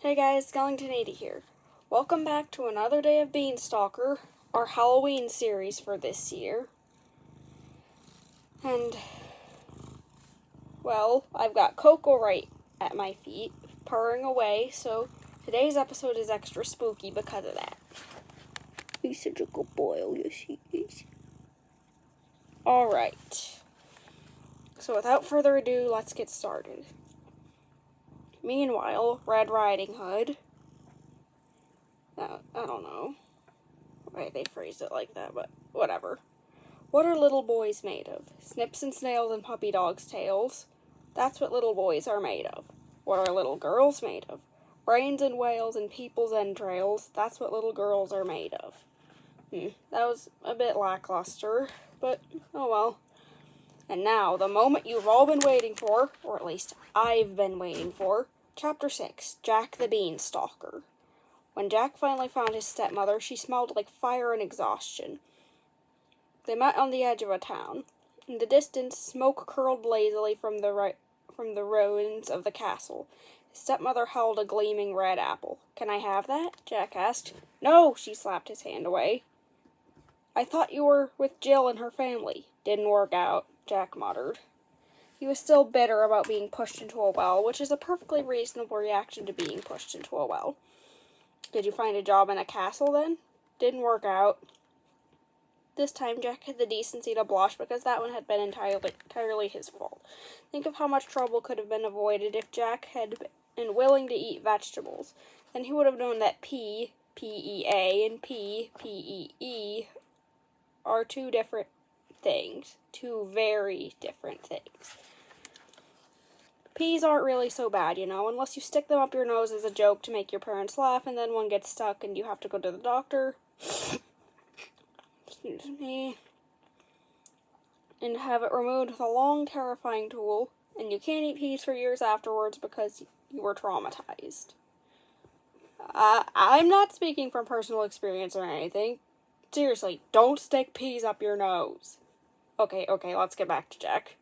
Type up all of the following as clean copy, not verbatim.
Hey guys, Skellington80 here. Welcome back to another day of Stalker, our Halloween series for this year. And, well, I've got Coco right at my feet, purring away, so today's episode is extra spooky because of that. He's such a good boy, oh yes he is. Alright. So without further ado, let's get started. Meanwhile, Red Riding Hood... I don't know why they phrased it like that, but whatever. What are little boys made of? Snips and snails and puppy dogs' tails. That's what little boys are made of. What are little girls made of? Brains and whales and people's entrails. That's what little girls are made of. That was a bit lackluster, but oh well. And now, the moment you've all been waiting for, or at least I've been waiting for, Chapter 6, Jack the Beanstalker. When Jack finally found his stepmother, she smelled like fire and exhaustion. They met on the edge of a town. In the distance, smoke curled lazily from the ruins of the castle. His stepmother held a gleaming red apple. "Can I have that?" Jack asked. "No," she slapped his hand away. "I thought you were with Jill and her family." "Didn't work out," Jack muttered. He was still bitter about being pushed into a well, which is a perfectly reasonable reaction to being pushed into a well. "Did you find a job in a castle, then?" "Didn't work out." This time, Jack had the decency to blush because that one had been entirely his fault. Think of how much trouble could have been avoided if Jack had been willing to eat vegetables. Then he would have known that P, P-E-A, and P, P-E-E are two different things. Two very different things. Peas aren't really so bad, unless you stick them up your nose as a joke to make your parents laugh, and then one gets stuck and you have to go to the doctor. Excuse me. And have it removed with a long, terrifying tool, and you can't eat peas for years afterwards because you were traumatized. I'm not speaking from personal experience or anything. Seriously, don't stick peas up your nose. Okay, let's get back to Jack.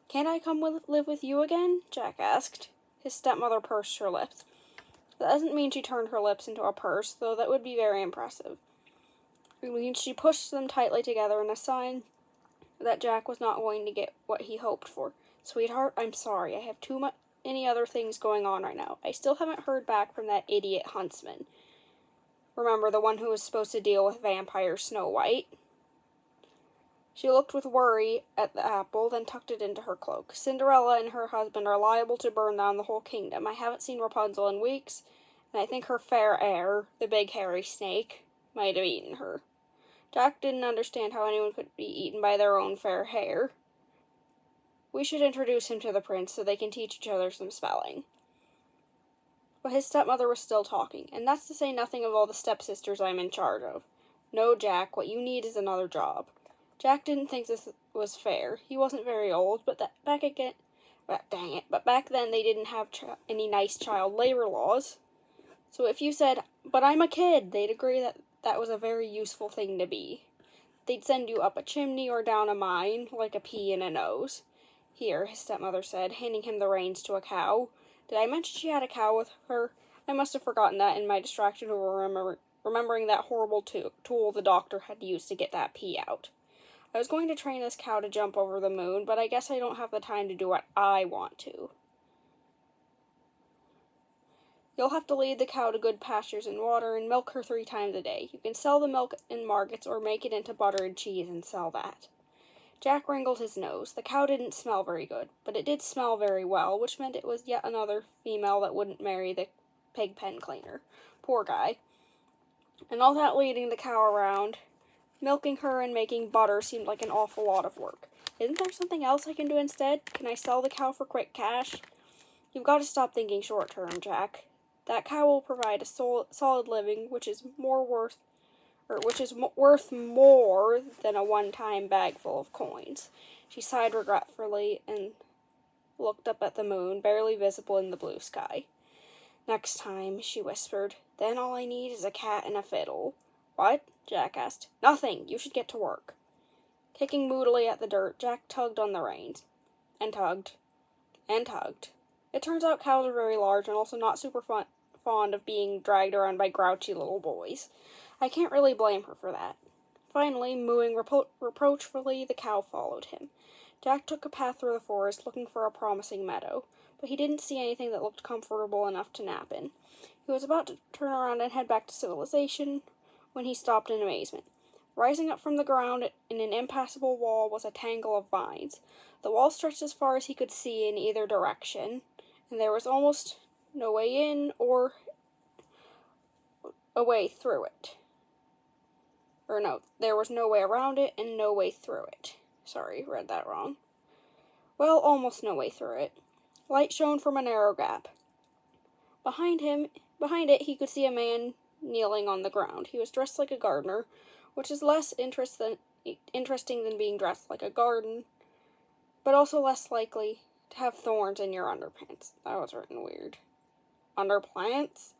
"Can't I come live with you again?" Jack asked. His stepmother pursed her lips. That doesn't mean she turned her lips into a purse, though that would be very impressive. It means she pushed them tightly together in a sign that Jack was not going to get what he hoped for. "Sweetheart, I'm sorry. I have too many other things going on right now. I still haven't heard back from that idiot huntsman. Remember, the one who was supposed to deal with vampire Snow White?" She looked with worry at the apple, then tucked it into her cloak. "Cinderella and her husband are liable to burn down the whole kingdom. I haven't seen Rapunzel in weeks, and I think her fair heir, the big hairy snake, might have eaten her." Jack didn't understand how anyone could be eaten by their own fair hair. "We should introduce him to the prince so they can teach each other some spelling." But his stepmother was still talking, "And that's to say nothing of all the stepsisters I'm in charge of." "No, Jack, what you need is another job." Jack didn't think this was fair. He wasn't very old, but back then they didn't have any nice child labor laws. So if you said, "But I'm a kid," they'd agree that was a very useful thing to be. They'd send you up a chimney or down a mine, like a pea in a nose. "Here," his stepmother said, handing him the reins to a cow. Did I mention she had a cow with her? I must have forgotten that in my distraction over remembering that horrible tool the doctor had used to get that pea out. I was going to train this cow to jump over the moon, but I guess I don't have the time to do what I want to. "You'll have to lead the cow to good pastures and water and milk her 3 times a day. You can sell the milk in markets or make it into butter and cheese and sell that." Jack wrinkled his nose. The cow didn't smell very good, but it did smell very well, which meant it was yet another female that wouldn't marry the pig pen cleaner. Poor guy. And all that leading the cow around, milking her and making butter seemed like an awful lot of work. Isn't there something else I can do instead? Can I sell the cow for quick cash? You've got to stop thinking short term, Jack. That cow will provide a solid living, which is worth more than a one-time bag full of coins. She sighed regretfully and looked up at the moon, barely visible in the blue sky. "Next time," she whispered. "Then all I need is a cat and a fiddle." "What?" Jack asked. "Nothing. You should get to work." Kicking moodily at the dirt, Jack tugged on the reins. And tugged. And tugged. It turns out cows are very large and also not super fun fond of being dragged around by grouchy little boys. I can't really blame her for that. Finally, mooing reproachfully, the cow followed him. Jack took a path through the forest, looking for a promising meadow, but he didn't see anything that looked comfortable enough to nap in. He was about to turn around and head back to civilization when he stopped in amazement. Rising up from the ground in an impassable wall was a tangle of vines. The wall stretched as far as he could see in either direction, and there was almost no way in or a way through it. Or no, there was no way around it and no way through it. Sorry, read that wrong. Well, almost no way through it. Light shone from a narrow gap. Behind it, he could see a man kneeling on the ground. He was dressed like a gardener, which is less interesting than being dressed like a garden, but also less likely to have thorns in your underpants. That was written weird. Underplants?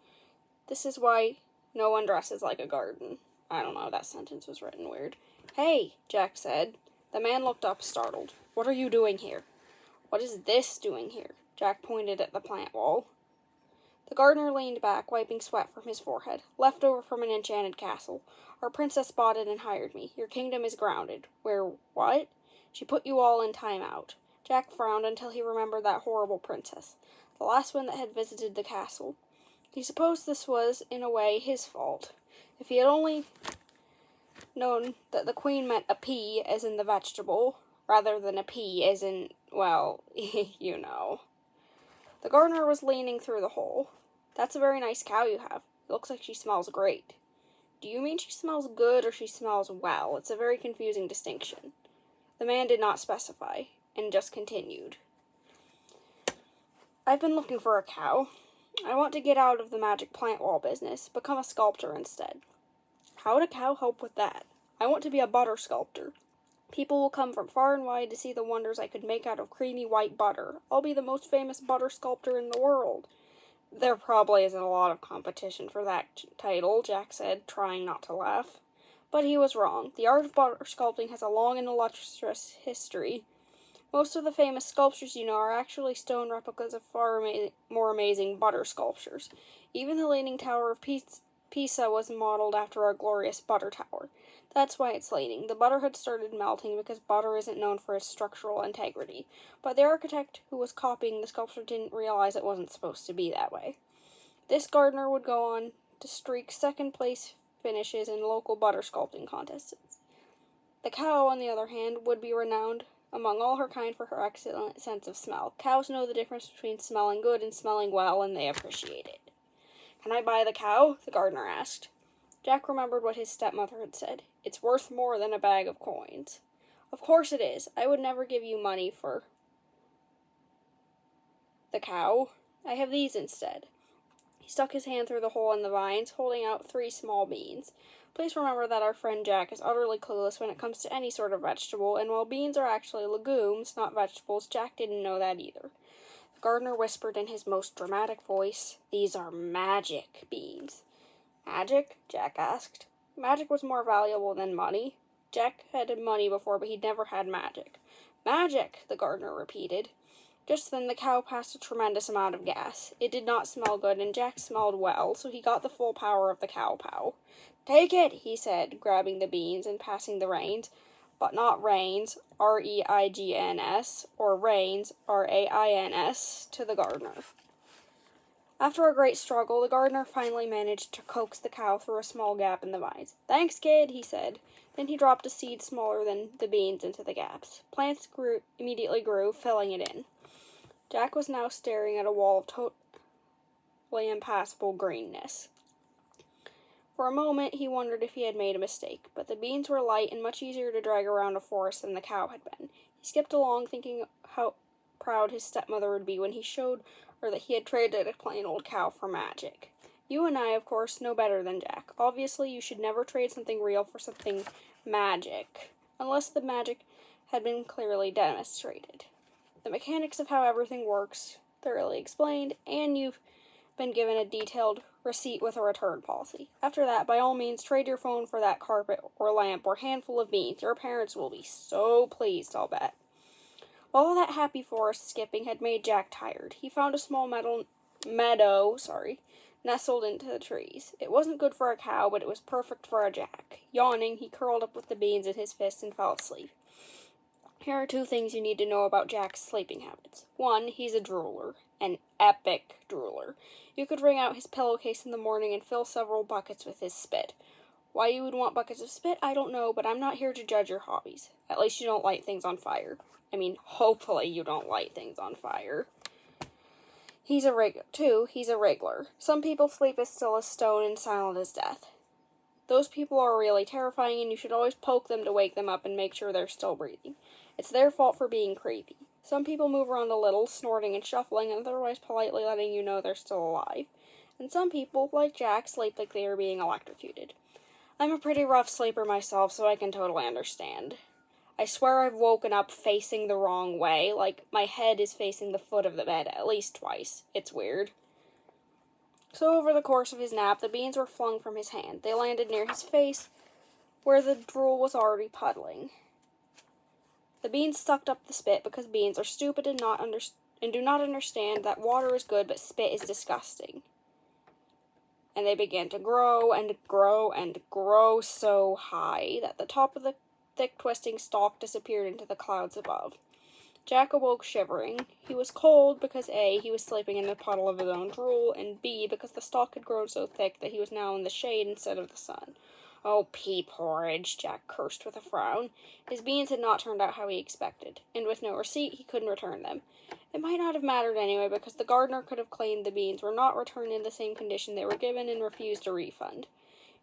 This is why no one dresses like a garden. I don't know, that sentence was written weird. Hey, Jack said. The man looked up, startled. What are you doing here? What is this doing here? Jack pointed at the plant wall. The gardener leaned back, wiping sweat from his forehead. Left over from an enchanted castle. Our princess spotted and hired me. Your kingdom is grounded. Where what? She put you all in time out. Jack frowned until he remembered that horrible princess, the last one that had visited the castle. He supposed this was, in a way, his fault. If he had only known that the queen meant a pea, as in the vegetable, rather than a pea, as in, well, you know. The gardener was leaning through the hole. That's a very nice cow you have. It looks like she smells great. Do you mean she smells good or she smells well? It's a very confusing distinction. The man did not specify, and just continued. I've been looking for a cow. I want to get out of the magic plant wall business, become a sculptor instead. How would a cow help with that? I want to be a butter sculptor. People will come from far and wide to see the wonders I could make out of creamy white butter. I'll be the most famous butter sculptor in the world. There probably isn't a lot of competition for that title, Jack said, trying not to laugh. But he was wrong. The art of butter sculpting has a long and illustrious history. Most of the famous sculptures you know are actually stone replicas of far more amazing butter sculptures. Even the Leaning Tower of Pisa was modeled after a glorious butter tower. That's why it's leaning. The butter had started melting because butter isn't known for its structural integrity. But the architect who was copying the sculpture didn't realize it wasn't supposed to be that way. This gardener would go on to streak second-place finishes in local butter sculpting contests. The cow, on the other hand, would be renowned among all her kind for her excellent sense of smell. Cows know the difference between smelling good and smelling well, and they appreciate it. Can I buy the cow? The gardener asked. Jack remembered what his stepmother had said. It's worth more than a bag of coins. Of course it is. I would never give you money for the cow. I have these instead. He stuck his hand through the hole in the vines, holding out 3 small beans. Please remember that our friend Jack is utterly clueless when it comes to any sort of vegetable, and while beans are actually legumes, not vegetables, Jack didn't know that either. The gardener whispered in his most dramatic voice, These are magic beans. Magic? Jack asked. Magic was more valuable than money. Jack had money before, but he'd never had magic. Magic, the gardener repeated. Just then the cow passed a tremendous amount of gas. It did not smell good, and Jack smelled well, so he got the full power of the cow-pow. Take it, he said, grabbing the beans and passing the reins, but not reins, R-E-I-G-N-S, or reins, R-A-I-N-S, to the gardener. After a great struggle, the gardener finally managed to coax the cow through a small gap in the vines. Thanks, kid, he said. Then he dropped a seed smaller than the beans into the gaps. Plants immediately grew, filling it in. Jack was now staring at a wall of totally impassable greenness. For a moment, he wondered if he had made a mistake, but the beans were light and much easier to drag around a forest than the cow had been. He skipped along, thinking how proud his stepmother would be when he showed her that he had traded a plain old cow for magic. You and I, of course, know better than Jack. Obviously, you should never trade something real for something magic, unless the magic had been clearly demonstrated. The mechanics of how everything works, thoroughly explained, and you've been given a detailed receipt with a return policy. After that, by all means, trade your phone for that carpet or lamp or handful of beans. Your parents will be so pleased, I'll bet. All that happy forest skipping had made Jack tired. He found a small meadow nestled into the trees. It wasn't good for a cow, but it was perfect for a Jack. Yawning, he curled up with the beans in his fists and fell asleep. Here are 2 things you need to know about Jack's sleeping habits. 1, he's a drooler. An epic drooler. You could wring out his pillowcase in the morning and fill several buckets with his spit. Why you would want buckets of spit, I don't know, but I'm not here to judge your hobbies. At least you don't light things on fire. I mean, hopefully you don't light things on fire. 2, he's a wriggler. Some people sleep as still as stone and silent as death. Those people are really terrifying, and you should always poke them to wake them up and make sure they're still breathing. It's their fault for being creepy. Some people move around a little, snorting and shuffling, and otherwise politely letting you know they're still alive. And some people, like Jack, sleep like they are being electrocuted. I'm a pretty rough sleeper myself, so I can totally understand. I swear I've woken up facing the wrong way, like my head is facing the foot of the bed at least twice. It's weird. So over the course of his nap, the beans were flung from his hand. They landed near his face, where the drool was already puddling. The beans sucked up the spit because beans are stupid and do not understand that water is good but spit is disgusting. And they began to grow and grow and grow so high that the top of the thick twisting stalk disappeared into the clouds above. Jack awoke shivering. He was cold because A, he was sleeping in a puddle of his own drool, and B, because the stalk had grown so thick that he was now in the shade instead of the sun. Oh, pea porridge, Jack cursed with a frown. His beans had not turned out how he expected, and with no receipt, he couldn't return them. It might not have mattered anyway, because the gardener could have claimed the beans were not returned in the same condition they were given and refused a refund.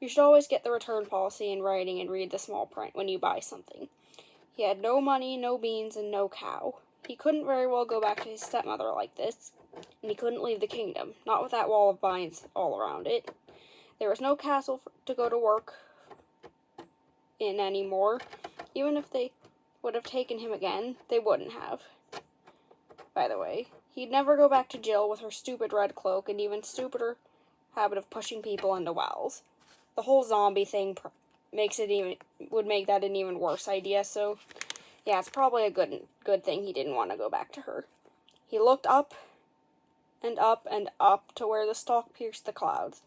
You should always get the return policy in writing and read the small print when you buy something. He had no money, no beans, and no cow. He couldn't very well go back to his stepmother like this, and he couldn't leave the kingdom, not with that wall of vines all around it. There was no castle to go to work in anymore. Even if they would have taken him again, they wouldn't have. By the way, he'd never go back to Jill with her stupid red cloak and even stupider habit of pushing people into wells. The whole zombie thing would make that an even worse idea, so yeah, it's probably a good thing he didn't want to go back to her. He looked up and up and up to where the stalk pierced the clouds.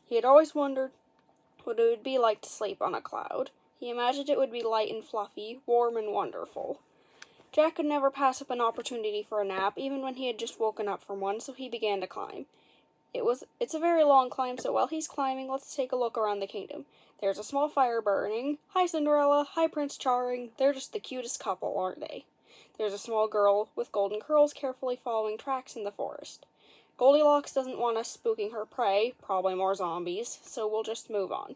He had always wondered what it would be like to sleep on a cloud. He imagined it would be light and fluffy, warm and wonderful. Jack could never pass up an opportunity for a nap, even when he had just woken up from one, so he began to climb. It's a very long climb, so while he's climbing, let's take a look around the kingdom. There's a small fire burning. Hi, Cinderella. Hi, Prince Charming. They're just the cutest couple, aren't they? There's a small girl with golden curls carefully following tracks in the forest. Goldilocks doesn't want us spooking her prey, probably more zombies, so we'll just move on.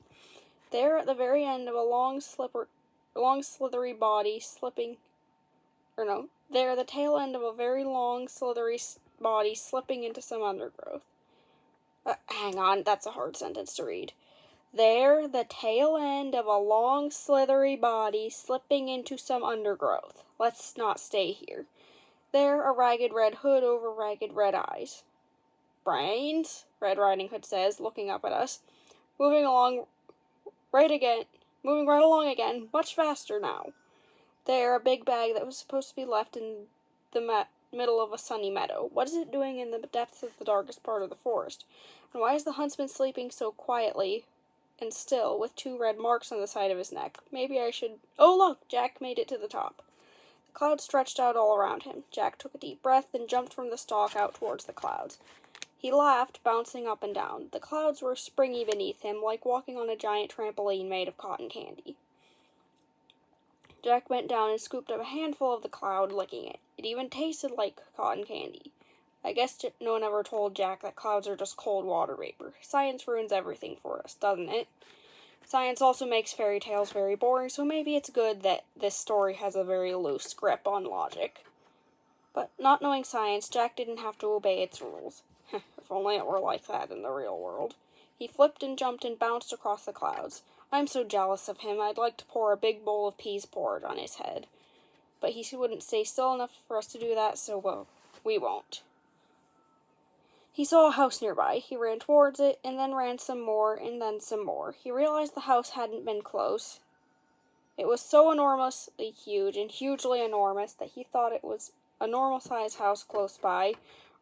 There, at the very end of a there, the tail end of a very long, slithery body slipping into some undergrowth. Hang on, that's a hard sentence to read. There, the tail end of a long, slithery body slipping into some undergrowth. Let's not stay here. There, a ragged red hood over ragged red eyes. Brains? Red Riding Hood says, looking up at us. Moving right along again, much faster now. There, a big bag that was supposed to be left in the middle of a sunny meadow. What is it doing in the depths of the darkest part of the forest? And why is the huntsman sleeping so quietly and still, with 2 red marks on the side of his neck? Maybe I should... Oh, look! Jack made it to the top. The clouds stretched out all around him. Jack took a deep breath, then jumped from the stalk out towards the clouds. He laughed, bouncing up and down. The clouds were springy beneath him, like walking on a giant trampoline made of cotton candy. Jack bent down and scooped up a handful of the cloud, licking it. It even tasted like cotton candy. I guess no one ever told Jack that clouds are just cold water vapor. Science ruins everything for us, doesn't it? Science also makes fairy tales very boring, so maybe it's good that this story has a very loose grip on logic. But not knowing science, Jack didn't have to obey its rules. If only it were like that in the real world. He flipped and jumped and bounced across the clouds. I'm so jealous of him. I'd like to pour a big bowl of peas porridge on his head. But he wouldn't stay still enough for us to do that, so, well, we won't. He saw a house nearby. He ran towards it, and then ran some more, and then some more. He realized the house hadn't been close. It was so enormously huge and hugely enormous that he thought it was a normal-sized house close by,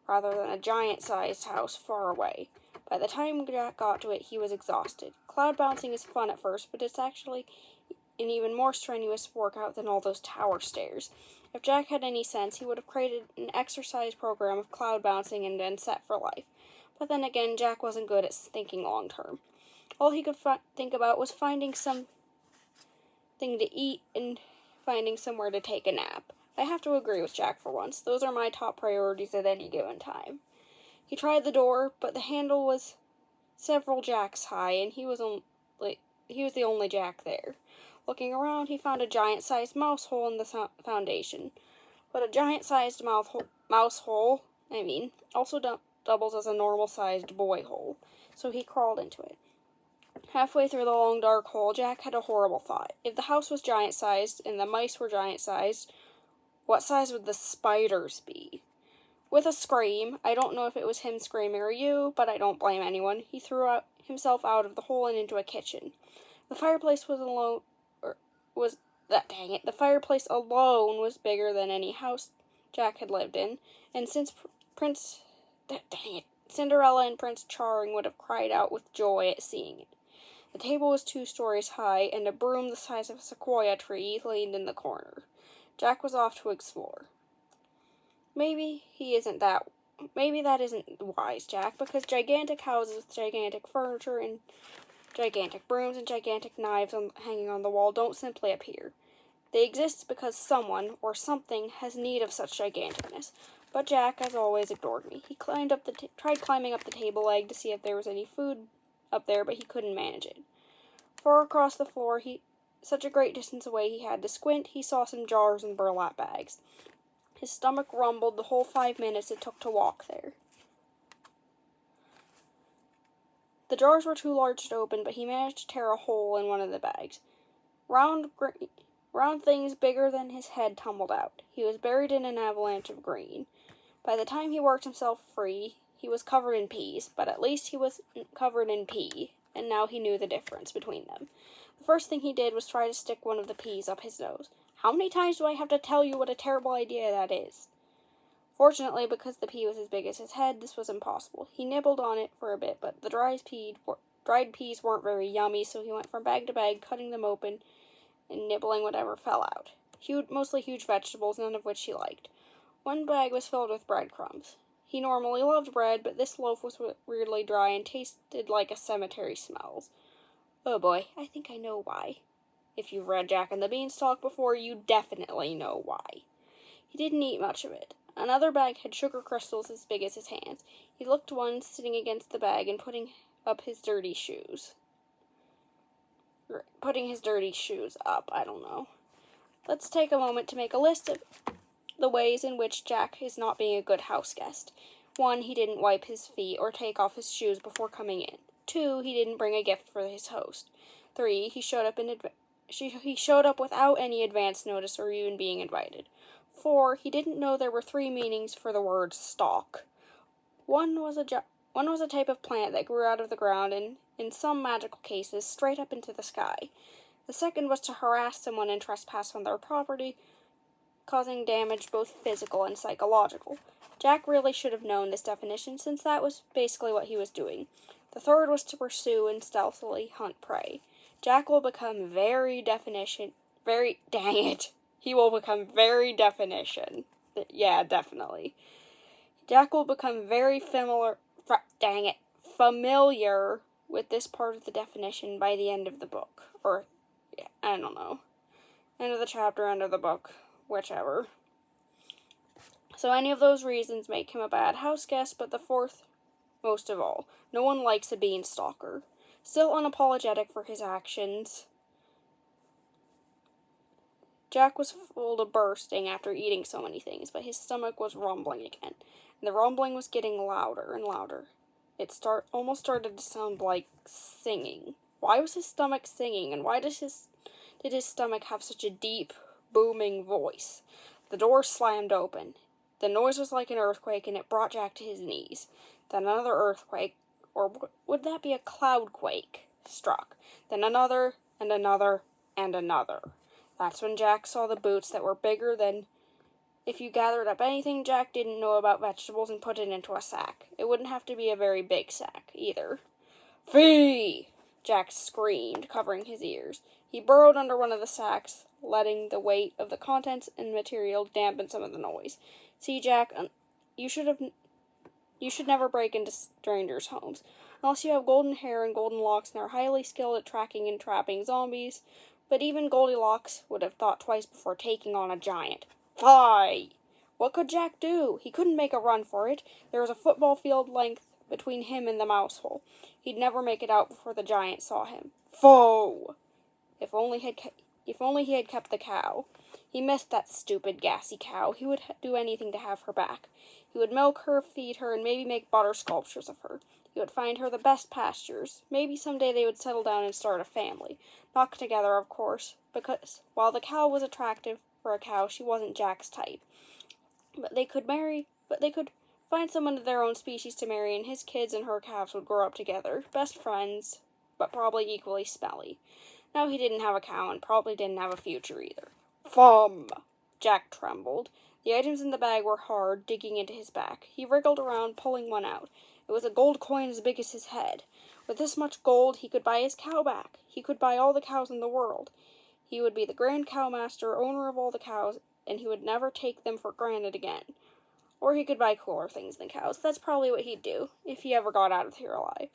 rather than a giant-sized house far away. By the time Jack got to it, he was exhausted. Cloud bouncing is fun at first, but it's actually an even more strenuous workout than all those tower stairs. If Jack had any sense, he would have created an exercise program of cloud bouncing and been set for life. But then again, Jack wasn't good at thinking long term. All he could think about was finding something to eat and finding somewhere to take a nap. I have to agree with Jack for once. Those are my top priorities at any given time. He tried the door, but the handle was several jacks high, and he was the only Jack there. Looking around, he found a giant-sized mouse hole in the foundation. But a giant-sized mouse hole, also doubles as a normal-sized boy hole, so he crawled into it. Halfway through the long dark hole, Jack had a horrible thought. If the house was giant-sized and the mice were giant-sized, what size would the spiders be? With a scream, I don't know if it was him screaming or you, but I don't blame anyone, he threw himself out of the hole and into a kitchen. The fireplace the fireplace alone was bigger than any house Jack had lived in, and since Cinderella and Prince Charming would have cried out with joy at seeing it. The table was 2 stories high, and a broom the size of a sequoia tree leaned in the corner. Jack was off to explore. Maybe that isn't wise, Jack, because gigantic houses with gigantic furniture and gigantic brooms and gigantic knives hanging on the wall don't simply appear. They exist because someone or something has need of such giganticness. But Jack, as always, ignored me. He tried climbing up the table leg to see if there was any food up there, but he couldn't manage it. Far across the floor, such a great distance away he had to squint, he saw some jars and burlap bags. His stomach rumbled the whole 5 minutes it took to walk there. The jars were too large to open, but he managed to tear a hole in one of the bags. Round things bigger than his head tumbled out. He was buried in an avalanche of green. By the time he worked himself free, he was covered in peas, but at least he was covered in pea, and now he knew the difference between them. The first thing he did was try to stick one of the peas up his nose. How many times do I have to tell you what a terrible idea that is? Fortunately, because the pea was as big as his head, this was impossible. He nibbled on it for a bit, but the dried peas weren't very yummy, so he went from bag to bag, cutting them open and nibbling whatever fell out. Mostly huge vegetables, none of which he liked. One bag was filled with breadcrumbs. He normally loved bread, but this loaf was weirdly dry and tasted like a cemetery smells. Oh boy, I think I know why. If you've read Jack and the Beanstalk before, you definitely know why. He didn't eat much of it. Another bag had sugar crystals as big as his hands. He looked one sitting against the bag and putting his dirty shoes up, I don't know. Let's take a moment to make a list of the ways in which Jack is not being a good house guest. 1, he didn't wipe his feet or take off his shoes before coming in. 2, he didn't bring a gift for his host. 3, he showed up without any advance notice or even being invited. 4, he didn't know there were 3 meanings for the word stalk. One was a type of plant that grew out of the ground and, in some magical cases, straight up into the sky. The second was to harass someone and trespass on their property, causing damage both physical and psychological. Jack really should have known this definition, since that was basically what he was doing. The third was to pursue and stealthily hunt prey. Jack will become He will become very definition. Yeah, definitely. Jack will become very familiar with this part of the definition by the end of the book. Or, yeah, I don't know. End of the chapter, end of the book, whichever. So any of those reasons make him a bad house guest, but the fourth, most of all, no one likes a beanstalker. Still unapologetic for his actions, Jack was full to bursting after eating so many things, but his stomach was rumbling again, and the rumbling was getting louder and louder. It almost started to sound like singing. Why was his stomach singing, and why did his stomach have such a deep, booming voice? The door slammed open. The noise was like an earthquake, and it brought Jack to his knees. Then another earthquake, or would that be a cloudquake, struck. Then another, and another, and another. That's when Jack saw the boots that were bigger than if you gathered up anything Jack didn't know about vegetables and put it into a sack. It wouldn't have to be a very big sack, either. Fee! Jack screamed, covering his ears. He burrowed under one of the sacks, letting the weight of the contents and material dampen some of the noise. See, Jack, you should never break into strangers' homes. Unless you have golden hair and golden locks and are highly skilled at tracking and trapping zombies. But even Goldilocks would have thought twice before taking on a giant. Fie! What could Jack do? He couldn't make a run for it. There was a football field length between him and the mouse hole. He'd never make it out before the giant saw him. Foe! If only he had kept the cow. He missed that stupid, gassy cow. He would do anything to have her back. He would milk her, feed her, and maybe make butter sculptures of her. He would find her the best pastures. Maybe someday they would settle down and start a family. Not together, of course, because while the cow was attractive for a cow, she wasn't Jack's type. But they could find someone of their own species to marry, and his kids and her calves would grow up together, best friends, but probably equally smelly. Now he didn't have a cow and probably didn't have a future either. Fum! Jack trembled. The items in the bag were hard, digging into his back. He wriggled around, pulling one out. It was a gold coin as big as his head. With this much gold, he could buy his cow back. He could buy all the cows in the world. He would be the Grand Cowmaster, owner of all the cows, and he would never take them for granted again. Or he could buy cooler things than cows. That's probably what he'd do, if he ever got out of here alive.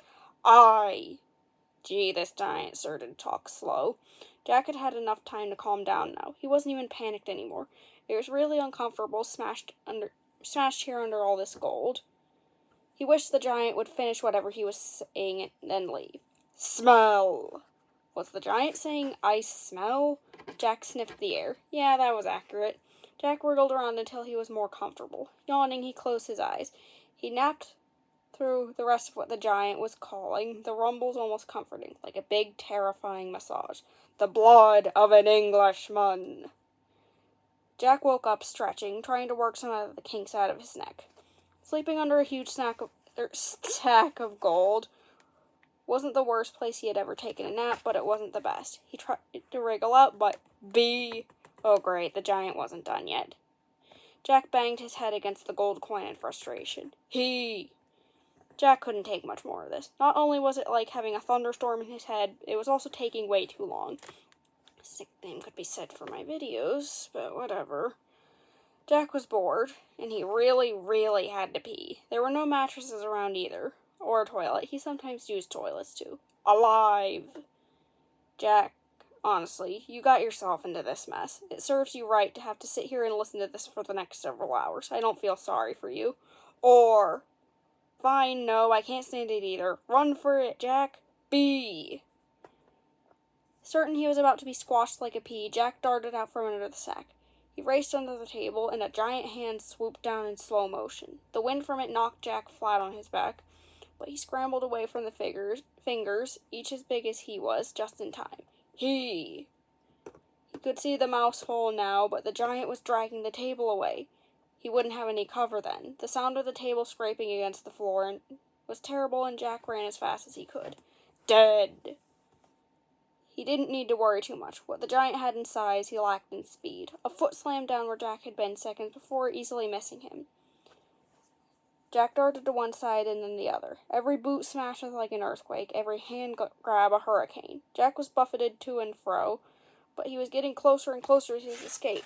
Gee, this giant started to talk slow. Jack had had enough time to calm down now. He wasn't even panicked anymore. It was really uncomfortable, smashed here under all this gold. He wished the giant would finish whatever he was saying and then leave. Smell! Was the giant saying, I smell? Jack sniffed the air. Yeah, that was accurate. Jack wriggled around until he was more comfortable. Yawning, he closed his eyes. He napped through the rest of what the giant was calling, the rumbles almost comforting, like a big, terrifying massage. The blood of an Englishman! Jack woke up, stretching, trying to work some of the kinks out of his neck. Sleeping under a huge stack of gold wasn't the worst place he had ever taken a nap, but it wasn't the best. He tried to wriggle out, but oh great, the giant wasn't done yet. Jack banged his head against the gold coin in frustration. Jack couldn't take much more of this. Not only was it like having a thunderstorm in his head, it was also taking way too long. Sick name could be said for my videos, but whatever. Jack was bored, and he really, really had to pee. There were no mattresses around either, or a toilet. He sometimes used toilets too. Alive! Jack, honestly, you got yourself into this mess. It serves you right to have to sit here and listen to this for the next several hours. I don't feel sorry for you. Or, fine, no, I can't stand it either. Run for it, Jack. Certain he was about to be squashed like a pea, Jack darted out from under the sack. He raced under the table, and a giant hand swooped down in slow motion. The wind from it knocked Jack flat on his back, but he scrambled away from the fingers, each as big as he was, just in time. He could see the mouse hole now, but the giant was dragging the table away. He wouldn't have any cover then. The sound of the table scraping against the floor was terrible, and Jack ran as fast as he could. Dead! He didn't need to worry too much. What the giant had in size, he lacked in speed. A foot slammed down where Jack had been seconds before, easily missing him. Jack darted to one side and then the other. Every boot smashed like an earthquake, every hand grab a hurricane. Jack was buffeted to and fro, but he was getting closer and closer to his escape.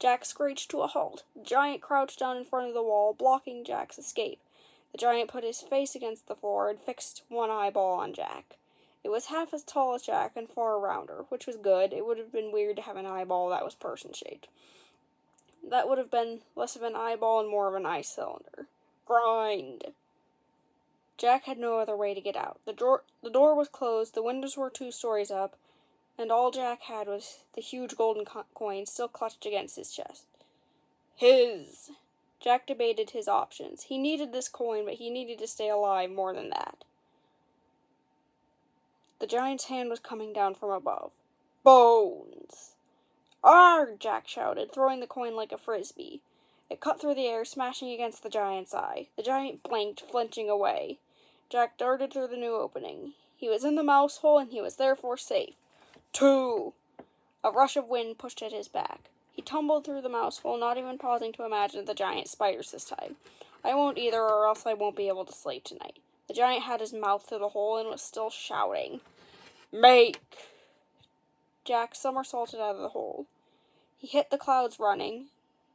Jack screeched to a halt. The giant crouched down in front of the wall, blocking Jack's escape. The giant put his face against the floor and fixed one eyeball on Jack. It was half as tall as Jack and far rounder, which was good. It would have been weird to have an eyeball that was person-shaped. That would have been less of an eyeball and more of an eye cylinder. Grind! Jack had no other way to get out. The door was closed, the windows were 2 stories up, and all Jack had was the huge golden coin still clutched against his chest. Jack debated his options. He needed this coin, but he needed to stay alive more than that. The giant's hand was coming down from above. Bones! Arrgh! Jack shouted, throwing the coin like a frisbee. It cut through the air, smashing against the giant's eye. The giant blinked, flinching away. Jack darted through the new opening. He was in the mouse hole, and he was therefore safe. 2! A rush of wind pushed at his back. He He tumbled through the mouse hole, not even pausing to imagine the giant spiders this time. I won't either, or else I won't be able to sleep tonight. The giant had his mouth through the hole and was still shouting. Make! Jack somersaulted out of the hole. He hit the clouds running.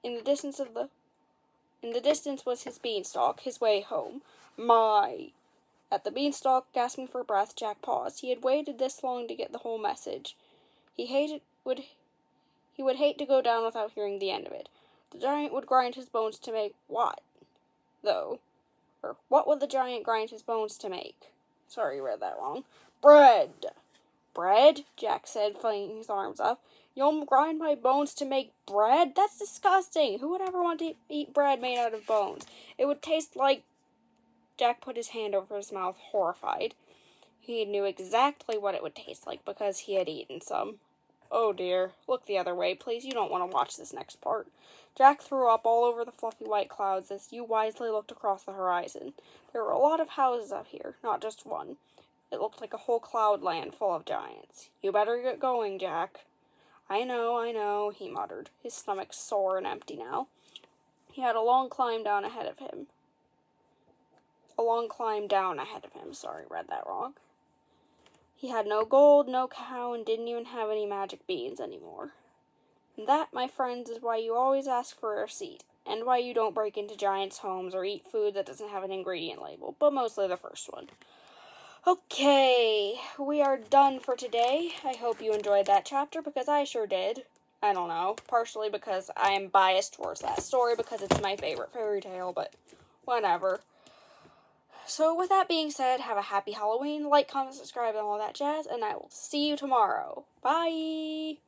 In the distance was his beanstalk, his way home. My! At the beanstalk, gasping for breath, Jack paused. He had waited this long to get the whole message. He would hate to go down without hearing the end of it. The giant would grind his bones to make what, though? Or what would the giant grind his bones to make? Sorry, read that wrong. Bread! Bread? Jack said, flinging his arms up. You'll grind my bones to make bread? That's disgusting! Who would ever want to eat bread made out of bones? It would taste like... Jack put his hand over his mouth, horrified. He knew exactly what it would taste like because he had eaten some. Oh dear, look the other way, please. You don't want to watch this next part. Jack threw up all over the fluffy white clouds as you wisely looked across the horizon. There were a lot of houses up here, not just one. It looked like a whole cloud land full of giants. You better get going, Jack. I know, he muttered, his stomach sore and empty now. He had a long climb down ahead of him. Sorry, read that wrong. He had no gold, no cow, and didn't even have any magic beans anymore. And that, my friends, is why you always ask for a receipt, and why you don't break into giants' homes or eat food that doesn't have an ingredient label, but mostly the first one. Okay, we are done for today. I hope you enjoyed that chapter, because I sure did. I don't know, partially because I am biased towards that story, because it's my favorite fairy tale, but whatever. So with that being said, have a happy Halloween, like, comment, subscribe, and all that jazz, and I will see you tomorrow. Bye!